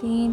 3،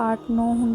8 9